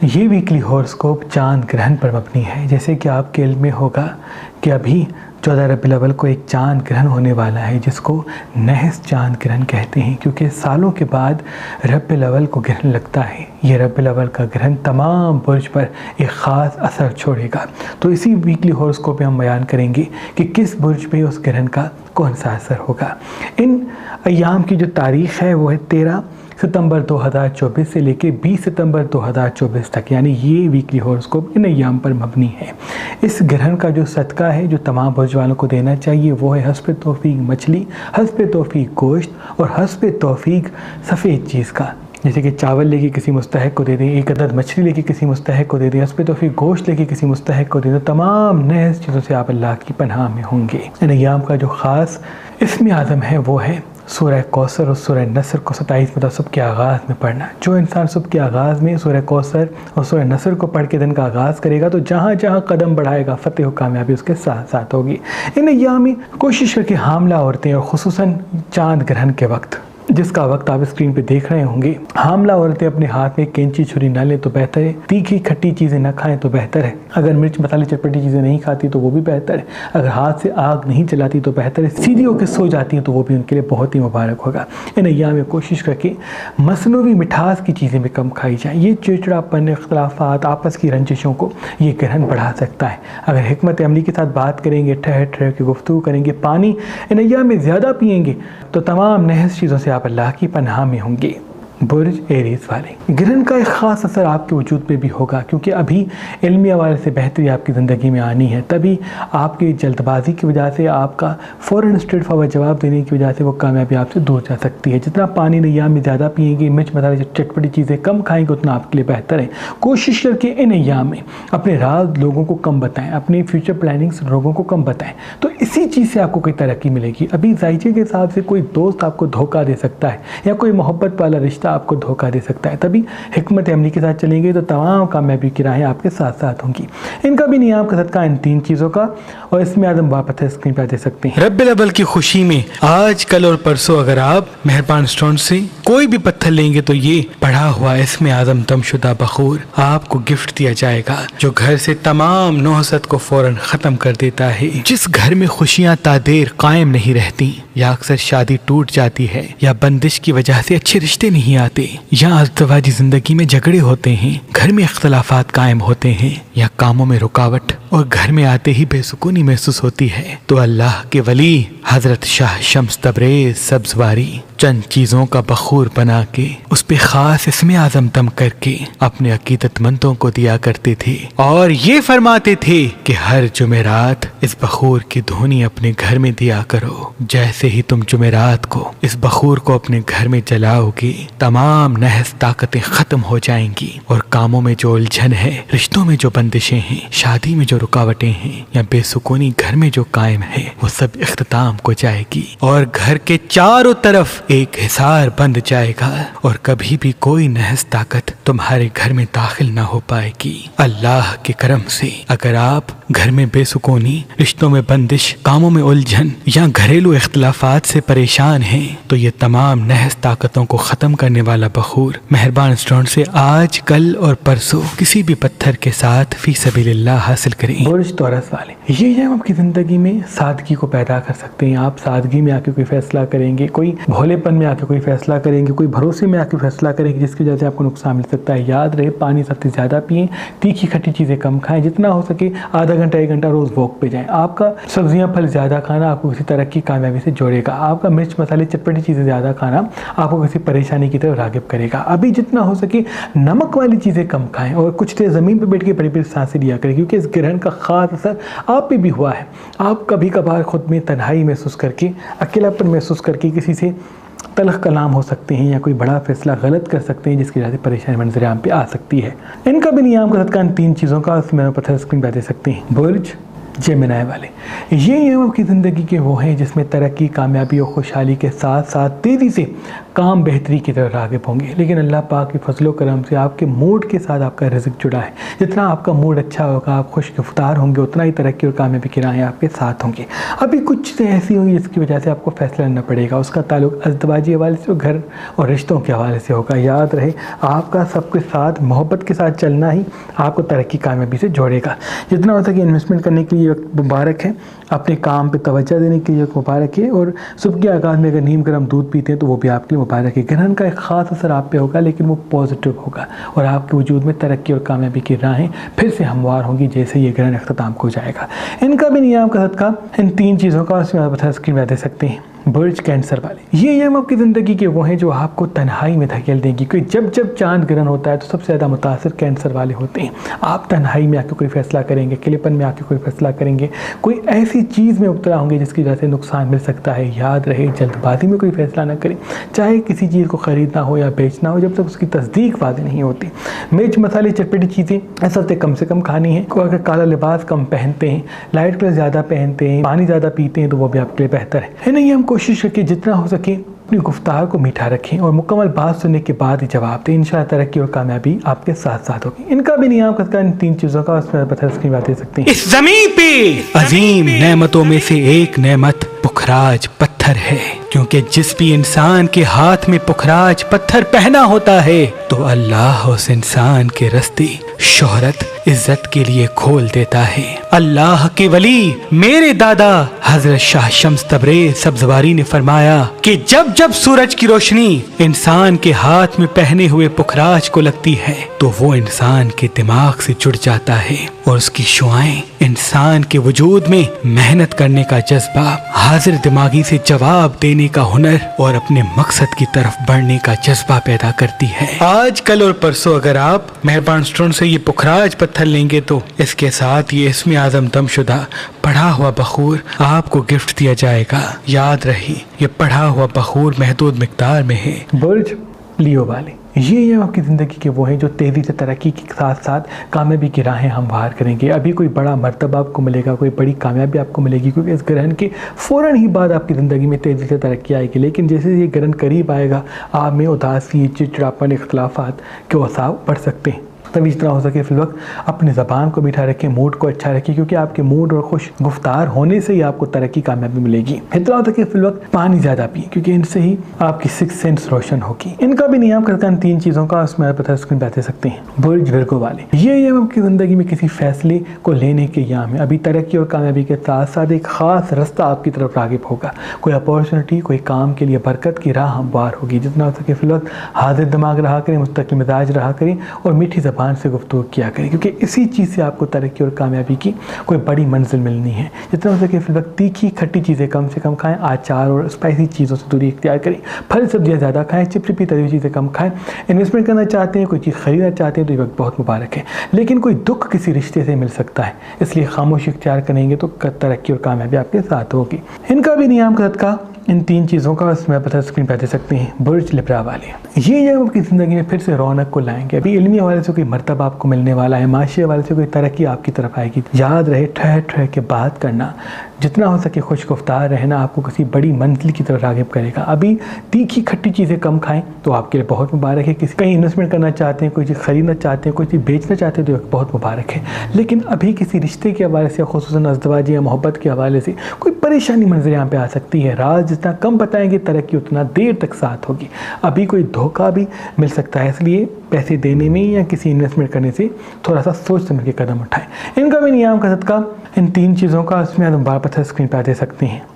ये weekly horoscope चांद ग्रहण पर मबनी है। जैसे कि आपके इल्म में होगा कि अभी 14 रबीउल अव्वल को एक चांद ग्रहण होने वाला है जिसको नहस चांद ग्रहण कहते हैं, क्योंकि सालों के बाद रबीउल अव्वल को ग्रहण लगता है। ये रबीउल अव्वल का ग्रहण तमाम बुर्ज पर एक ख़ास असर छोड़ेगा। तो इसी वीकली हॉरोस्कोप में हम बयान करेंगे कि किस बुर्ज पे उस ग्रहण का कौन सा असर होगा। इन अय्याम की जो तारीख़ है वो है 13 सितंबर 2024 से लेके 20 सितंबर 2024 तक, यानी ये वीकली हॉरोस्कोप इन अय्याम पर मबनी है। इस ग्रहण का जो सदका है जो तमाम बुर्ज वालों को देना चाहिए वो है हस्ब तौफीक मछली, हस्ब तौफीक गोश्त और हस्ब तौफीक सफ़ेद चीज़ का। जैसे कि चावल लेके किसी मुस्तहक को दे दें, एक अदद मछली लेके किसी मुस्तहक को दे दें, हस्ब तौफीक गोश्त लेके किसी मुस्तहक को दे दें। तमाम नहस चीज़ों से आप अल्लाह की पनाह में होंगे। इन अय्याम का जो ख़ास इसमें आज़म है वो है सूरह कौसर और सूरह नसर को 27 मतलब सुबह के आगाज़ में पढ़ना। जो इंसान सुबह के आगाज़ में सूरह कौसर और सूरह नसर को पढ़ के दिन का आगाज़ करेगा तो जहाँ जहाँ कदम बढ़ाएगा फ़तेह और कामयाबी उसके साथ साथ होगी। इन अय्याम में कोशिश करके हामला औरतें और ख़ुसूसन चांद ग्रहण के वक्त, जिसका वक्त आप स्क्रीन पे देख रहे होंगे, हामला औरतें अपने हाथ में कैंची छुरी ना लें तो बेहतर है। तीखी खट्टी चीज़ें ना खाएं तो बेहतर है। अगर मिर्च मसाले चटपटी चीज़ें नहीं खाती तो वो भी बेहतर है। अगर हाथ से आग नहीं जलाती तो बेहतर है। सीधी होकर सो जाती हैं तो वो भी उनके लिए बहुत ही मुबारक होगा। इन अय्याम में कोशिश करके मसनूवी मिठास की चीज़ें भी कम खाई जाएँ। ये चिड़चिड़ापन, इख्तलाफात, आपस की रंजिशों को ये ग्रहण बढ़ा सकता है। अगर हिकमत अमली के साथ बात करेंगे, ठहर ठहर के गुफ्तगू करेंगे, पानी इन अय्याम में ज़्यादा पिएंगे तो तमाम नहस चीज़ों से आप अल्लाह की पनाह में होंगे। बुर्ज एरीज़ वाले ग्रहण का एक ख़ास असर आपके वजूद पे भी होगा, क्योंकि अभी इल्मी हवाले से बेहतरी आपकी ज़िंदगी में आनी है। तभी आपकी जल्दबाजी की वजह से, आपका फ़ौरन स्ट्रेट फॉरवर्ड जवाब देने की वजह से वो कामयाबी आपसे दूर जा सकती है। जितना पानी अय्याम में ज़्यादा पिएंगे, मिर्च मसाले चटपटी चीज़ें कम खाएंगे, उतना आपके लिए बेहतर है। कोशिश करके इन अय्याम में अपने राज लोगों को कम बताएँ, अपनी फ्यूचर प्लानिंग्स लोगों को कम बताएँ, तो इसी चीज़ से आपको कोई तरक्की मिलेगी। अभी जायचे के हिसाब से कोई दोस्त आपको धोखा दे सकता है या कोई मोहब्बत वाला रिश्ता आपको धोखा दे सकता है। तभी हिकमत अमली के साथ चलेंगे तो तमाम कामयाबी की राहें आपके साथ साथ होंगी। इनका भी नियाम का सदका इन 3 चीज़ों का, और इसमें आदम वापस है स्क्रीन पर दे सकते हैं। रब्बिल अव्वल की खुशी में आज, कल और परसों अगर आप मेहरबान स्टोन से कोई भी पत्थर लेंगे तो ये पढ़ा हुआ इसमें आदम तमशुदा बखूर आपको गिफ्ट दिया जाएगा, जो घर से तमाम नौहसत को फौरन खत्म कर देता है। जिस घर में खुशियाँ तादेर कायम नहीं रहती, या अक्सर शादी टूट जाती है, या बंदिश की वजह से अच्छे रिश्ते नहीं आते, या अज़दवाजी जिंदगी में झगड़े होते हैं, घर में इख्तलाफात कायम होते हैं, या कामों में रुकावट और घर में आते ही बेसुकूनी महसूस होती है, तो अल्लाह के वली हजरत शाह शम्स तबरेज़ सब्ज़वारी चंद चीज़ों का बखूर बना के उस पे खास इसमें आज़म दम करके अपने अकीदतमंदों को दिया करते थे, और ये फरमाते थे कि हर जुमेरात इस बखूर की धुनी अपने घर में दिया करो। जैसे ही तुम जुमेरात को इस बखूर को अपने घर में जलाओगे, तमाम नहस ताकतें खत्म हो जाएंगी, और कामों में जो उलझन है, रिश्तों में जो बंदिशें हैं, शादी में जो रुकावटें हैं, या बेसुकूनी घर में जो कायम है, वो सब इख्तिताम को जाएगी, और घर के चारों तरफ एक हिसार बंद जाएगा, और कभी भी कोई नहस ताकत तुम्हारे घर में दाखिल ना हो पाएगी। अल्लाह के करम से अगर आप घर में बेसुकूनी, रिश्तों में बंदिश, कामों में उलझन या घरेलू इख्तिलाफात से परेशान हैं, तो ये तमाम नहस ताकतों को ख़त्म करने वाला बखूर मेहरबान स्टोन से आज, कल और परसों किसी भी पत्थर के साथ फी सबीलिल्लाह हासिल करें। बुर्ज तौरस वाले ये आपकी ज़िंदगी में सादगी को पैदा कर सकते हैं। आप सादगी में आके कोई फैसला करेंगे, कोई भोलेपन में आके कोई फैसला करेंगे, कोई भरोसे में आके फैसला करेंगे जिसकी वजह से आपको नुकसान मिल सकता है। याद रहे, पानी सबसे ज़्यादा पिएं, तीखी खट्टी चीज़ें कम खाएं, जितना हो सके आधा घंटा 1 घंटा रोज़ वॉक पे जाएं। आपका सब्जियां फल ज़्यादा खाना आपको किसी तरह की कामयाबी से जोड़ेगा। आपका मिर्च मसाले चटपटी चीज़ें ज़्यादा खाना आपको किसी परेशानी की तरफ राग़िब करेगा। अभी जितना हो सके नमक वाली चीज़ें कम खाएं और कुछ देर ज़मीन पर बैठ के बड़ी बड़ी सांसें लिया करें, क्योंकि इस ग्रहण का ख़ास असर आप पे भी हुआ है। आप कभी कभार खुद में तन्हाई महसूस करके, अकेलापन महसूस करके किसी से तलख कलाम हो सकते हैं, या कोई बड़ा फैसला गलत कर सकते हैं जिसकी वजह से परेशानी मंजर आम पे आ सकती है। इनका भी नियाम का सदका इन 3 चीज़ों का उसमें पत्थर स्क्रीन पर दे सकते हैं। बुर्ज जेमिनी वाले ये आपकी ज़िंदगी के वो हैं जिसमें तरक्की, कामयाबी और खुशहाली के साथ साथ तेज़ी से काम बेहतरी की तरफ राग़िब होंगे। लेकिन अल्लाह पाक की फजलो करम से आपके मूड के साथ आपका रिज़्क जुड़ा है। जितना आपका मूड अच्छा होगा, आप खुशगफ्तार होंगे, उतना ही तरक्की और कामयाबी की राहें आपके साथ होंगी। अभी कुछ चीज़ें ऐसी होंगी जिसकी वजह से आपको फैसला लेना पड़ेगा। उसका ताल्लुक अज़दवाजी हवाले से, घर और रिश्तों के हवाले से होगा। याद रहे, आपका सबके साथ मोहब्बत के साथ चलना ही आपको तरक्की कामयाबी से जोड़ेगा। जितना हो सके इन्वेस्टमेंट करने के लिए वक्त मुबारक है, अपने काम पे तवज्जो देने के लिए मुबारक है। और सुबह के आगाज़ में अगर नीम गर्म दूध पीते हैं तो वो भी आपके लिए मुबारक है। ग्रहण का एक ख़ास असर आप पे होगा, लेकिन वो पॉजिटिव होगा और आपके वजूद में तरक्की और कामयाबी की राहें फिर से हमवार होंगी जैसे ये ग्रहण अख्ताम हो जाएगा। इनका भी नियम का सदका इन 3 चीज़ों का उसमें स्क्रीन में दे सकते हैं। बुर्ज कैंसर वाले, ये नियम आपकी ज़िंदगी के वो हैं जो आपको तन्हाई में धकेल देंगी, क्योंकि जब जब चांद ग्रहण होता है तो सबसे ज़्यादा मुतासर कैंसर वाले होते हैं। आप तन्हाई में आके कोई फ़ैसला करेंगे, अकेलेपन में आके कोई फ़ैसला करेंगे, कोई ऐसी चीज़ में मुब्तला होंगे जिसकी वजह से नुकसान मिल सकता है। याद रहे, जल्दबाजी में कोई फ़ैसला ना करें, चाहे किसी चीज़ को ख़रीदना हो या बेचना हो, जब तक उसकी तस्दीक वाज़ेह नहीं होती। मिर्च मसाले चटपटी चीज़ें इस हफ्ते कम से कम खानी है। अगर काला लिबास कम पहनते हैं, लाइट कलर ज़्यादा पहनते हैं, पानी ज़्यादा पीते हैं तो वो भी आपके लिए बेहतर है। नहीं, हम कोशिश करके जितना हो सके अपनी गुफ्तार को मीठा रखें और मुकम्मल बात सुनने के बाद ही जवाब दें। इंशाअल्लाह तरक्की और कामयाबी आपके साथ साथ होगी। इनका भी नियम का इन 3 चीज़ों का उसमें बता दे सकते हैं। इस ज़मीन पे अजीम नेमतों में से एक नेमत पुखराज पत्थर है, क्योंकि जिस भी इंसान के हाथ में पुखराज पत्थर पहना होता है तो अल्लाह उस इंसान के रास्ते शोहरत इज्जत के लिए खोल देता है। अल्लाह के वली मेरे दादा हजरत शाह शम्स तबरेज़ सब्ज़वारी ने फरमाया कि जब जब सूरज की रोशनी इंसान के हाथ में पहने हुए पुखराज को लगती है तो वो इंसान के दिमाग से जुड़ जाता है और उसकी शुआएं इंसान के वजूद में मेहनत करने का जज्बा, हाजिर दिमागी से जवाब देने का हुनर और अपने मकसद की तरफ बढ़ने का जज्बा पैदा करती है। आज कल और परसों अगर आप मेहरबान स्टोन से ये पुखराज पत्थर लेंगे तो इसके साथ ये इसमें आज़म दमशुदा पढ़ा हुआ बखूर आपको गिफ्ट दिया जाएगा। याद रही, ये पढ़ा हुआ बखूर महदूद मिकदार में है। बुर्ज लियो वाले, ये आपकी ज़िंदगी के वो हैं जो तेज़ी से तरक्की के साथ साथ कामयाबी की राहें हमवार करेंगे। अभी कोई बड़ा मर्तबा आपको मिलेगा, कोई बड़ी कामयाबी आपको मिलेगी, क्योंकि इस ग्रहण के फ़ौरन ही बाद आपकी ज़िंदगी में तेज़ी से तरक्की आएगी। लेकिन जैसे ये ग्रहण करीब आएगा, आप में उदासी, चिड़चिड़ापन, इख्तलाफात के औसाव बढ़ सकते हैं। तभी जितना हो सके फिल वक्त अपनी ज़बान को मीठा रखें, मूड को अच्छा रखें, क्योंकि आपके मूड और खुश गुफ्तार होने से ही आपको तरक्की कामयाबी मिलेगी। इतना हो सके फिल वक्त पानी ज़्यादा पिए, क्योंकि इनसे ही आपकी 6 सेंस रोशन होगी। इनका भी नियम करता इन 3 चीज़ों का उसमें पता स्क्रीन पे सकते हैं। बुर्ज विर्गो वाले, ये आपकी ज़िंदगी में किसी फैसले को लेने के याम है। अभी तरक्की और कामयाबी के साथ साथ एक ख़ास रास्ता आपकी तरफ राग़िब होगा। कोई अपॉर्चुनिटी, कोई काम के लिए बरकत की राह हमवार होगी। जितना हो सके फिल वक्त हाजिर दिमाग रहा करें, मुस्तकिल मिजाज रहा करें और मीठी ज़बान से गुफ्तगू किया करें, क्योंकि इसी चीज़ से आपको तरक्की और कामयाबी की कोई बड़ी मंजिल मिलनी है। जितना हो सके फिर वक्त तीखी खट्टी चीज़ें कम से कम खाएं, अचार और स्पाइसी चीज़ों से दूरी इख्तियार करें, फल सब्जियां ज़्यादा खाएं, चिपचिपी तली हुई चीज़ें कम खाएं। इन्वेस्टमेंट करना चाहते हैं, कोई चीज़ खरीदना चाहते हैं तो ये वक्त बहुत मुबारक है। लेकिन कोई दुख किसी रिश्ते से मिल सकता है, इसलिए खामोशी इख्तियार करेंगे तो तरक्की और कामयाबी आपके साथ होगी। इनका भी नियम का सदका इन 3 चीज़ों का उसमें पता स्क्रीन पे दे सकते हैं। बुर्ज लिब्रा वाले, ये आपकी ज़िंदगी में फिर से रौनक को लाएंगे। अभी इल्मी हवाले से कोई मर्तबा आपको मिलने वाला है, माशी हवाले से कोई तरक्की आपकी तरफ आएगी। याद रहे, ठहर ठहर के बात करना, जितना हो सके खुश गुफ्तार रहना आपको किसी बड़ी मंजिल की तरफ राग़िब करेगा। अभी तीखी खट्टी चीज़ें कम खाएं तो आपके लिए बहुत मुबारक है। किसी कहीं इन्वेस्टमेंट करना चाहते हैं, कोई चीज़ खरीदना चाहते हैं, कोई चीज़ बेचना चाहते हैं तो बहुत मुबारक है। लेकिन अभी किसी रिश्ते के हवाले से, खुसूसन अज़दवाजी या मोहब्बत के हवाले से कोई परेशानी मंजर यहाँ पे आ सकती है। राज जितना कम बताएंगे तरक्की उतना देर तक साथ होगी। अभी कोई धोखा भी मिल सकता है, इसलिए पैसे देने में या किसी इन्वेस्टमेंट करने से थोड़ा सा सोच समझ के कदम उठाएं। इनका भी नियम का सदका इन 3 चीज़ों का उसमें हम बार पत्थर स्क्रीन पर दे सकते हैं।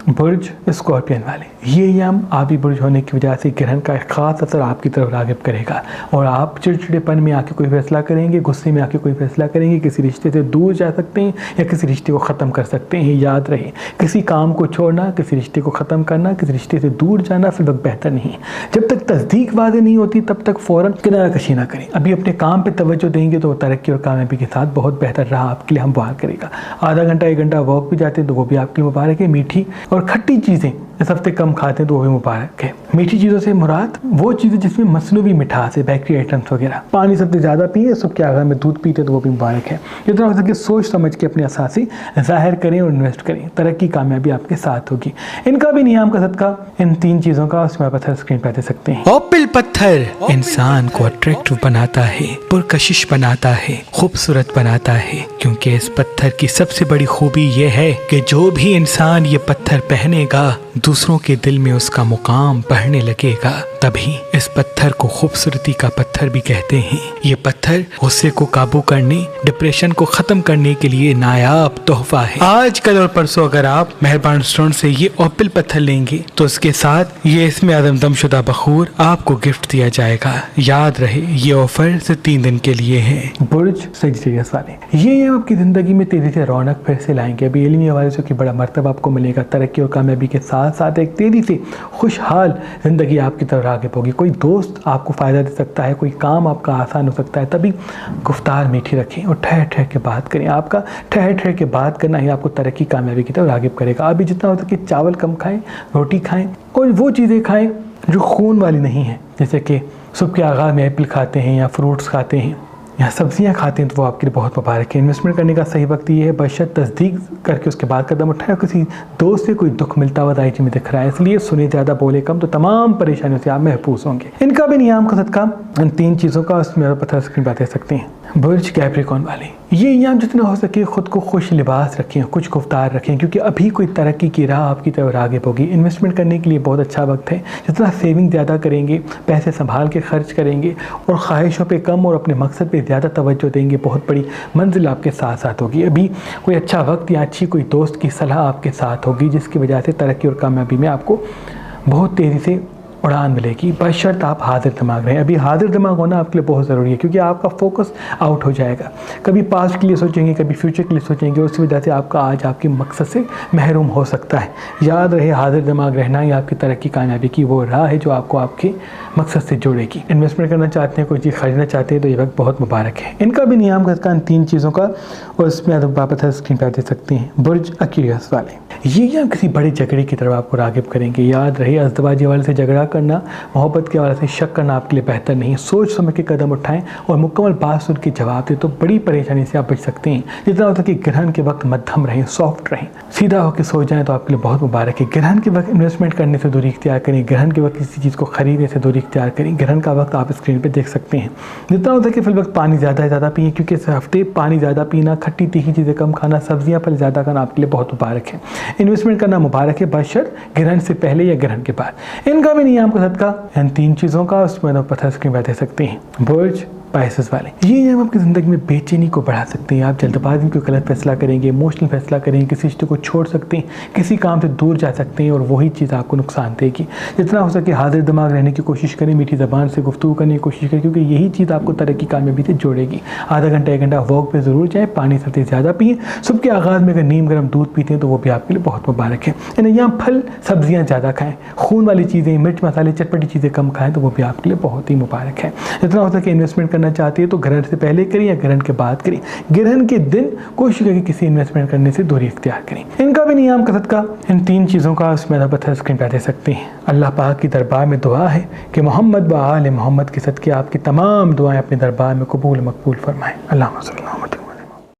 बुर्ज स्कॉर्पियन वाले, ये याम आबी बुर्ज होने की वजह से ग्रहण का एक ख़ास असर आपकी तरफ राग़िब करेगा और आप चिड़चिड़ेपन में आके कोई फैसला करेंगे, गुस्से में आके कोई फैसला करेंगे, किसी रिश्ते से दूर जा सकते हैं या किसी रिश्ते को ख़त्म कर सकते हैं। याद रहे, किसी काम को छोड़ना, किसी रिश्ते को ख़त्म करना, किसी रिश्ते से दूर जाना फिर वक्त बेहतर नहीं है। जब तक तस्दीक वाज़ेह नहीं होती तब तक फ़ौरन किनारा कशी ना करें। अभी अपने काम पर तवज्जो देंगे तो तरक्की और कामयाबी के साथ बहुत बेहतर राह आपके लिए हमवार करेगा। आधा घंटा 1 घंटा वॉक भी जाते हैं तो वो भी आपके लिए मुबारक है। मीठी और खट्टी चीज़ें इस हफ्ते कम खाते हैं तो वो भी मुबारक है। मीठी चीज़ों से मुराद वो चीज़ें जिसमें मसनूवी मिठास है, बेकरी आइटम्स वगैरह। पानी सबसे ज़्यादा पिए, सबके आगाह में दूध पीते तो वो भी मुबारक है। जितना हो सके सोच समझ के अपने असासी ज़ाहिर करें और इन्वेस्ट करें, तरक्की कामयाबी आपके साथ होगी। इनका भी नियाम का सदका, इन 3 चीज़ों का उसमें पत्थर स्क्रीन पर दे सकते हैं। ओपिल पत्थर इंसान को अट्रैक्टिव बनाता है, पुरकशिश बनाता है, खूबसूरत बनाता है, क्योंकि इस पत्थर की सबसे बड़ी खूबी यह है कि जो भी इंसान ये पत्थर पहनेगा दूसरों के दिल में उसका मुकाम बढ़ने लगेगा। तभी इस पत्थर को खूबसूरती का पत्थर भी कहते हैं। ये पत्थर गुस्से को काबू करने, डिप्रेशन को खत्म करने के लिए नायाब तोहफा है। आज कल और परसों अगर आप मेहरबान स्टोन से ये ओपिल पत्थर लेंगे तो इसके साथ ये इसमें दमशुदा बखूर आपको गिफ्ट दिया जाएगा। याद रहे ये ऑफर सिर्फ 3 दिन के लिए है। बुर्ज सजिटेरियस वाले ये आपकी जिंदगी में तेजी से रौनक फिर से लाएंगे। अभी इल्मी हवाले से बड़ा मर्तबा आपको मिलेगा। तरक्की और कामयाबी के साथ साथ एक तेजी से खुशहाल जिंदगी आपकी तरफ आगे होगी। कोई दोस्त आपको फ़ायदा दे सकता है, कोई काम आपका आसान हो सकता है। तभी गुफ्तार मीठी रखें और ठहर ठहर के बात करें। आपका ठहर ठहर के बात करना ही आपको तरक्की कामयाबी की तरफ राग़िब करेगा। अभी जितना हो सके चावल कम खाएं, रोटी खाएं और वो चीज़ें खाएं जो खून वाली नहीं है, जैसे कि सुबह के आगाज़ में एप्पल खाते हैं या फ्रूट्स खाते हैं या सब्जियां खाते हैं तो वो आपके लिए बहुत मुबारक है। इन्वेस्टमेंट करने का सही वक्त ये है, बशर्त तस्दीक करके उसके बाद कदम उठाए। किसी दोस्त से कोई दुख मिलता हुआ दायचे में दिख रहा है, इसलिए सुने ज़्यादा बोले कम, तो तमाम परेशानियों से आप महफूज होंगे। इनका भी नियाम का सदका, इन 3 चीज़ों का उसमें पत्थर स्क्रीन पर दे सकते हैं। बुर्ज कैप्रिकॉर्न वाले ये नियाम जितना हो सके खुद को खुश लिबास रखें, कुछ गुफ्तार रखें, क्योंकि अभी कोई तरक्की की राह आपकी तरफ राग़िब होगी। इन्वेस्टमेंट करने के लिए बहुत अच्छा वक्त है। जितना सेविंग ज़्यादा करेंगे, पैसे संभाल के खर्च करेंगे और ख्वाहिशों पे कम और अपने मकसद पे ज़्यादा तवज्जो देंगे, बहुत बड़ी मंजिल आपके साथ साथ होगी। अभी कोई अच्छा वक्त या अच्छी कोई दोस्त की सलाह आपके साथ होगी, जिसकी वजह से तरक्की और कामयाबी में आपको बहुत तेज़ी से उड़ान मिलेगी, बशर्त आप हाजिर दिमाग रहें। अभी हाजिर दिमाग होना आपके लिए बहुत ज़रूरी है, क्योंकि आपका फोकस आउट हो जाएगा। कभी पास्ट के लिए सोचेंगे, कभी फ्यूचर के लिए सोचेंगे, उसी वजह से आपका आज आपके मकसद से महरूम हो सकता है। याद रहे हाजिर दिमाग रहना ही आपकी तरक्की कामयाबी की वो राह है जो आपको आपके मकसद से जोड़ेगी। इन्वेस्टमेंट करना चाहते हैं, कोई चीज़ खरीदना चाहते हैं तो ये वक्त बहुत मुबारक है। इनका भी नियाम का इन 3 चीज़ों का और इसमें आप वापस स्क्रीन पर दे सकते हैं। बुर्ज एक्वेरियस वाले ये किसी बड़े झगड़े की तरफ आपको राग़िब करेंगे। याद रहे अज़दवाजी वाले से झगड़ा करना, मोहब्बत के हवाले से शक करना आपके लिए बेहतर नहीं है। सोच समझ के कदम उठाएं और मुकम्मल बात सुन के जवाब दें तो बड़ी परेशानी से आप बच सकते हैं। जितना हो सके ग्रहण के वक्त मध्यम रहें, सॉफ्ट रहें, सीधा होकर सो जाएं तो आपके लिए बहुत मुबारक है। ग्रहण के वक्त इन्वेस्टमेंट करने से दूरी इख्तियार करें, ग्रहण के वक्त किसी चीज़ को खरीदने से दूरी इख्तियार करें। ग्रहण का वक्त आप स्क्रीन पर देख सकते हैं। जितना हो सके फिल वक्त पानी ज़्यादा पिए, क्योंकि इस हफ्ते पानी ज़्यादा पीना, खट्टी तीखी चीज़ें कम खाना, सब्जियाँ फल ज़्यादा खाना आपके लिए बहुत मुबारक है। इन्वेस्टमेंट करना मुबारक है, बशर्त ग्रहण से पहले या ग्रहण के बाद। इनका भी नियाम का सदका, इन 3 चीज़ों का उसमें पत्थर स्क्रीन पर दे सकते हैं। बुर्ज स्पाइसेस वाले ये नियम आपकी ज़िंदगी में बेचैनी को बढ़ा सकते हैं। आप जल्दबाजी में कोई गलत फैसला करेंगे, इमोशनल फैसला करेंगे, किसी रिश्ते को छोड़ सकते हैं, किसी काम से दूर जा सकते हैं और वही चीज़ आपको नुकसान देगी। जितना हो सके हाजिर दिमाग रहने की कोशिश करें, मीठी ज़बान से गुफ्तगू करने की कोशिश करें, क्योंकि यही चीज़ आपको तरक्की कामयाबी से जोड़ेगी। आधा घंटा 1 घंटा वॉक पे ज़रूर जाएँ, पानी सबसे ज़्यादा पिए। सुबह के आगाज़ में अगर नीम गर्म दूध पीते हैं तो वो भी आपके लिए बहुत मुबारक है। यहाँ फल सब्जियाँ ज़्यादा खाएँ, खून वाली चीज़ें, मिर्च मसाले चटपटी चीज़ें कम खाएँ तो वो भी आपके लिए बहुत ही मुबारक है। जितना हो सके इन्वेस्टमेंट करना चाहते हैं तो ग्रहण से पहले करें या ग्रहण के बाद करें। ग्रहण के दिन कोशिश करें किसी इन्वेस्टमेंट करने से दूरी इख्तियार करें। इनका भी नियाम का सदका, इन 3 चीज़ों का उसमें पत्थर स्क्रीन पर दे सकते हैं। अल्लाह पाक की दरबार में दुआ है कि मोहम्मद व आले मोहम्मद के सदके आपकी तमाम दुआएं अपने दरबार में कबूल मकबूल फरमाएं। अल्लाह